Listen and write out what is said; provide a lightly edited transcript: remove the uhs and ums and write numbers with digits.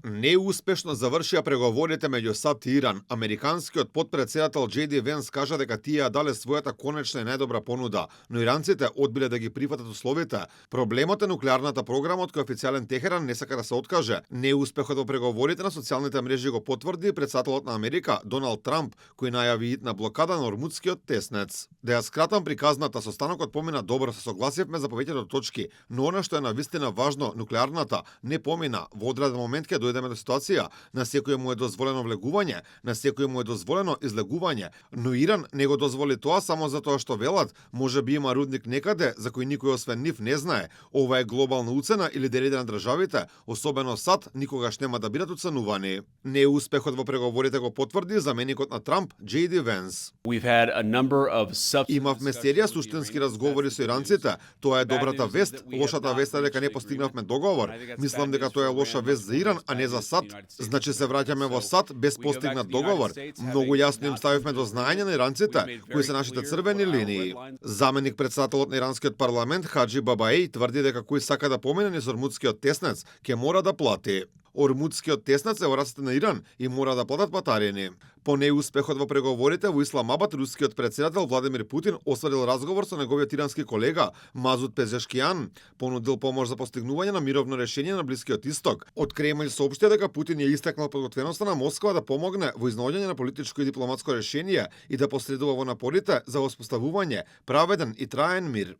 Неуспешно завршија преговорите меѓу САД и Иран. Американскиот потпредседател Џејди Венс кажа дека тие ја дале својата конечна и најдобра понуда, но иранците одбиле да ги прифатат условите. Проблемот е нуклеарната програма од кој официјален Техеран не сака да се откаже. Неуспехот во преговорите на социјалните мрежи го потврди претседателот на Америка Доналд Трамп, кој најави итна блокада на Ормудскиот теснец. Да ја скратам приказната, состанокот помина добро, се согласивме за повеќето точки, но она што е навистина важно, нуклеарната, не помина. Во одреден момент ќе дојдеме до ситуација на секој му е дозволено влегување, на секој му е дозволено излегување, но Иран не го дозволи тоа само затоа што велат, може би има рудник некаде за кој никој освен нив не знае. Ова е глобална уцена и лидерите на државите, особено САД, никогаш нема да бидат уценувани. Неуспехот во преговорите го потврди заменикот на Трамп, Џејди Венс. Имавме серија суштински разговори со иранците. Тоа е добрата вест. Лошата вест е дека не постигнавме договор. Мислам дека тоа е лоша вест за Иран, а не за САД. Значи се враќаме во САД без постигнат договор. Многу јасно им ставивме до знаење на иранците кои се нашите црвени линии. Заменик претседателот на иранскиот парламент Хаџи Бабаи тврди дека кој сака да помине низ Ормудскиот теснец ќе мора да плати. Ормудскиот теснец е во рацете на Иран и мора да платат патарини. По неуспехот во преговорите во Исламабад, рускиот претседател Владимир Путин осварил разговор со неговиот ирански колега Мазут Пезешкијан, понудил помош за постигнување на мировно решение на Блискиот Исток. Од Кремљ соопштија дека Путин ја истакнал подготвеноста на Москва да помогне во изнаоѓање на политичко и дипломатско решение и да посредува во напорите за воспоставување праведен и траен мир.